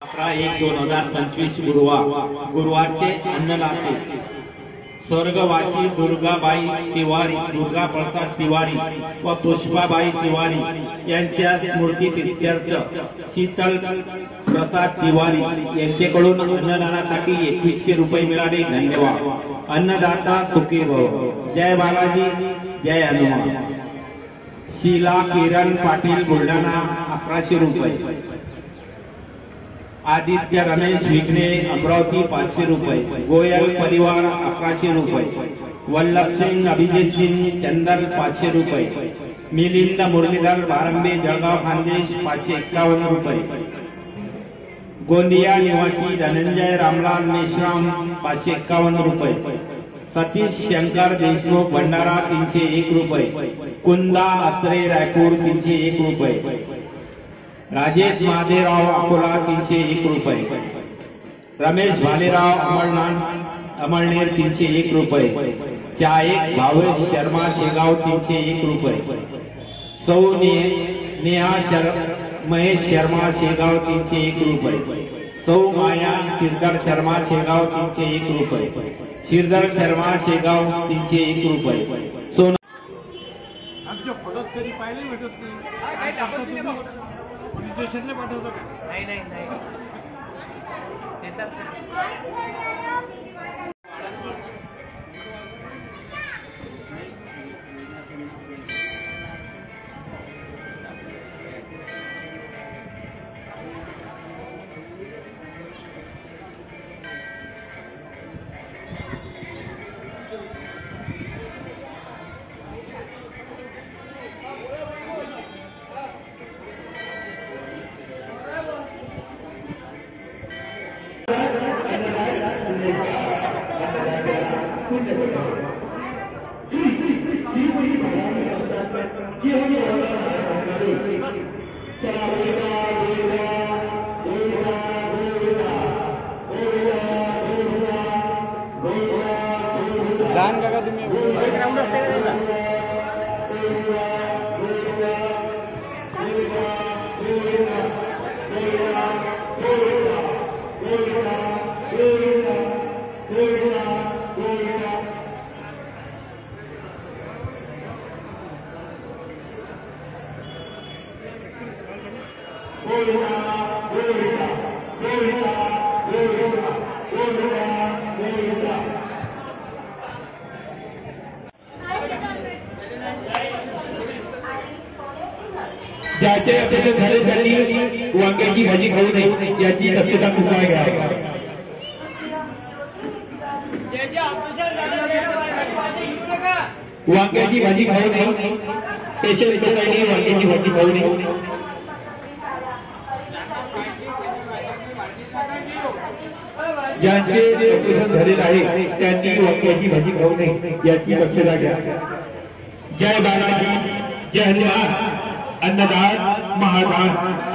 11/1/2025 गुरुवारचे अन्नदाते स्वर्गवासी दुर्गाबाई तिवारी, दुर्गा प्रसाद तिवारी व पुष्पाबाई तिवारी यांच्या स्मृतीप्रीत्यर्थ शीतल प्रसाद तिवारी यांच्याकडून अन्नदानासाठी 2100 रुपये मिळाले। धन्यवाद। अन्नदाता सुखी भव। जय बालाजी, जय हनुमान। शीला किरण पाटील बुलढाणा 1100 रुपये। आदित्य रमेश विघ्ने अमरावती 500 रुपये। गोयल परिवार 1100 रुपये। वल्लभ सिंह अभिजित सिंह चंदल 500 रुपये। मिलिंद मुरलीधर बारंबे जळगाव खानदेश 551 रुपये। गोंदिया निवासी धनंजय रामलाल मेश्राम 551 रुपये। सतीश शंकर देशमुख भंडारा 301 रुपये। कुंदा अत्रे रायपूर 301 रुपये। राजेश महादेवराव अकोला 301 रुपये। रमेश भालेराव अमळनेर 301 रुपये। चायक भावेश शर्मा शेगाव 301 रुपये। सौ नेहा महेश शर्मा शेगाव 301 रुपये। सौ माया श्रीधर शर्मा शेगाव 301 रुपये। श्रीधर शर्मा शेगाव 301 रुपये। सोना आमच्या फोटोत कधी पाहिले भेटत नाही। पोलीस स्टेशनला पाठवतो का? नाही नाही नाही देतात। जान का तुम्ही ग्राउंड असते ज्याचे अपघात झाले त्यांनी वांग्याची भाजी खाऊ नये याची दक्षता खूप घ्या। वांग्याची भाजी खाऊ नये, पेशंट लोकांनी वांग्याची भाजी खाऊ नये। ज्यांचे अपघात झालेले आहे त्यांनी वांग्याची भाजी खाऊ नये याची दक्षता घ्या। जय बालाजी, जय हनुमान। अन्नदान महादान,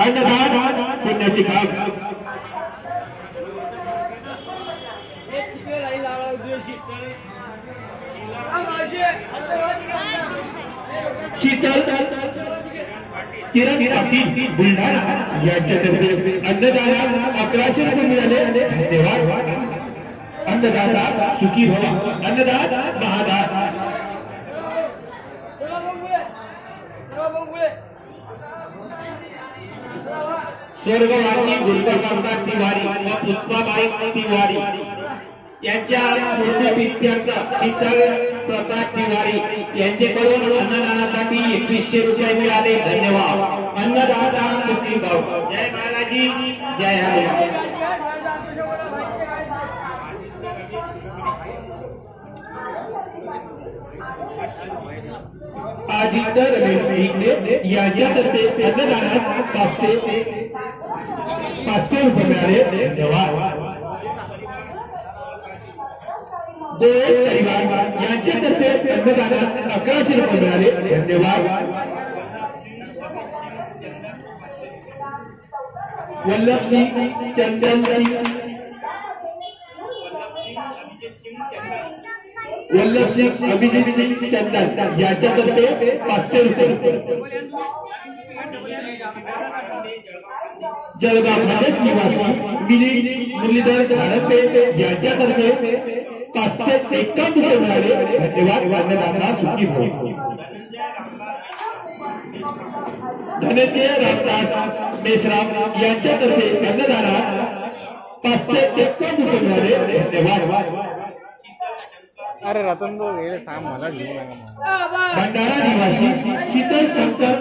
अन्नदान पुण्याचे काम। शीतल किरण पाटील बुलढाणा यांच्यातर्फे अन्नदानाला 1100 रुपये मिळाले। धन्यवाद। अन्नदाता सुखी भव। अन्नदान महादान। स्वर्गवासी दुर्गा प्रसाद तिवारी व पुष्पाबाई तिवारी यांच्या स्मृतीप्रीत्यर्थ शीतल प्रसाद तिवारी यांच्याकडून अन्नदानासाठी 2100 रुपये मिळाले। धन्यवाद। अन्नदाता सुखी भव। जय बालाजी, जय हनुमान। आदित्य रमेश विघ्ने यांच्यातर्फे अन्नदानात 500 रुपये मिळाले। धन्यवाद। गोयल परिवार यांच्यातर्फे अन्नदानात 1100 रुपये मिळाले। धन्यवाद। वल्लभ सिंह चंदन वल्लभ सिंह अभिजित सिंह चंदन यांच्यातर्फे 500 रुपये। जळगाव भाजप निवासी मिलिंद मुरलीधर धाडपे यांच्यातर्फे 551 रुपये मिळाले. धन्यवाद. अन्नदाता सुखी हो. धनंजय रामदास मेश्राम यांच्यातर्फे अन्नदानात 551 रुपये मिळाले. धन्यवाद. अरे रतन भाऊ हे सांग मला घेऊ नका. भंडारा निवासी शीतल शंकर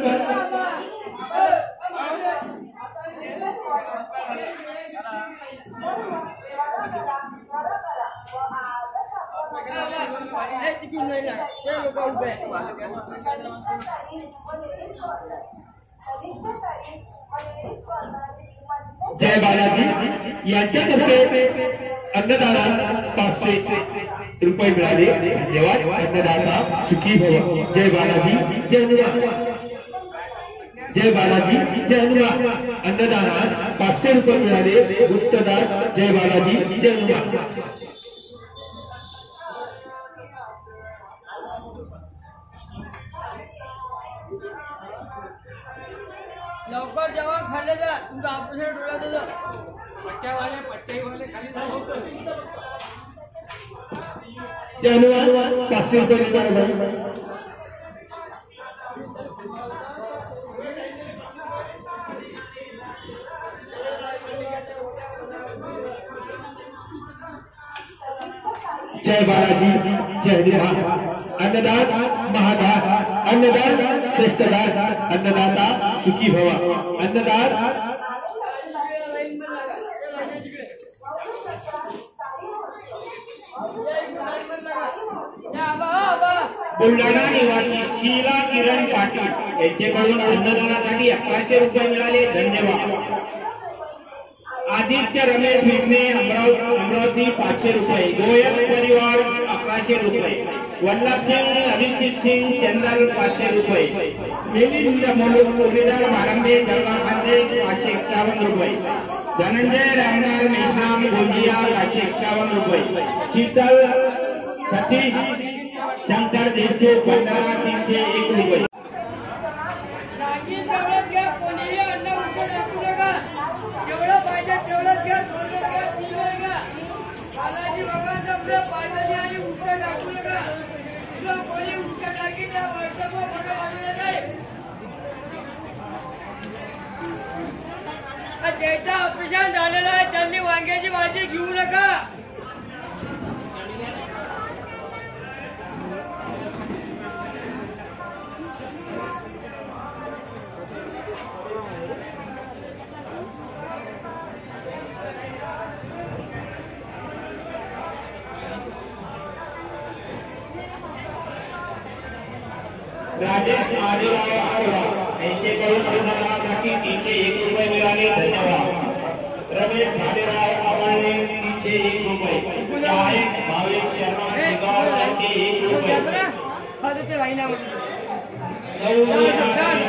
जय बालाजी यांच्यातर्फे अन्नदानात 500 रुपये मिळाले. धन्यवाद. अन्नदाता सुखी भव. जय बालाजी जय हनुमान. जय बालाजी जय हनुमान. अन्नदानात 500 रुपये मिळाले. गुप्तदार जय बालाजी जय हनुमान. लवकर जेव्हा खाल्ले जा तुमचं ऑपरेशन डोळ्याचं जा. पट्ट्यावाले खाली जाऊ. जय हनुमान. 500 रुपये मिळाले. जय बालाजी जय हनुमान. अन्नदान महादान. अन्नदान श्रेष्ठदान. अन्नदाता सुखी भवा. अन्नदान बुलढाणा निवासी शीला किरण पाटील यांच्याकडून अन्नदानासाठी 1100 रुपये मिळाले. धन्यवाद. आदित्य रमेश विघ्ने अमरावती 500 रुपये. गोयल परिवार 1100 रुपये. वल्लभसिंग अभिजित सिंग चंदल 500 रुपये. मिलिंद मुरलीधर भारंबे जळगाव खाते 551 रुपये. धनंजय रामदार मेश्राम गोंदिया 551 रुपये. शीतल सतीश शंकर देशमुख भंडारा 301 रुपये. तेवढंच घ्या. कोणीही अन्न उघड टाकू नका. जेवढं पाहिजे तेवढंच घ्या. थोडं घ्या. तीन घ्या. बालाजी बाबांचं पाहिजे आणि उघड टाकू नका. तुला कोणी उघड टाकी त्या व्हॉट्सअपवर फोटो पाठवले नाही. ज्याचं ऑपरेशन झालेलं आहे त्यांनी वांग्याची भाजी घेऊ नका. राजेश महादेवराव आठवडा यांच्याकडून अन्नदानासाठी 301 रुपये मिळाले. धन्यवाद. रमेश महादेवराव आव्हाने 301 रुपये. शाहीद भावेश शर्मा शेगाव 501 रुपये.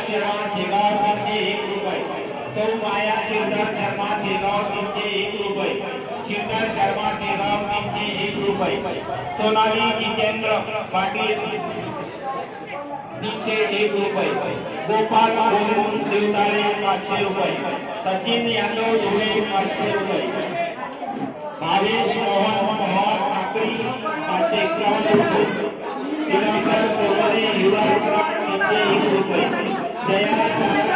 शर्मा शेगाव 301 रुपये. सौ माया शिरदार शर्मा शेगाव 301 रुपये. शिरदार शर्मा शेगाव 301 रुपये. सोनाली जितेंद्र पाटील 301 रुपये. गोपाल बोलून देवताळे 500 रुपये. सचिन यादव धुळे 500 रुपये. भावेश मोहन पवार ठाकरी 551 रुपये. दिगंबर चौधरी हिवाळकर 301 रुपये. जया चंद्र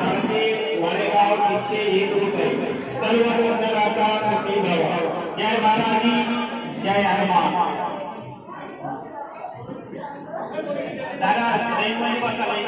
भारती वाडेगाव 301 रुपये. सर्व वंदनाचा सुखी भव. जय बालाजी जय हनुमान. दादा नाही पता नाही.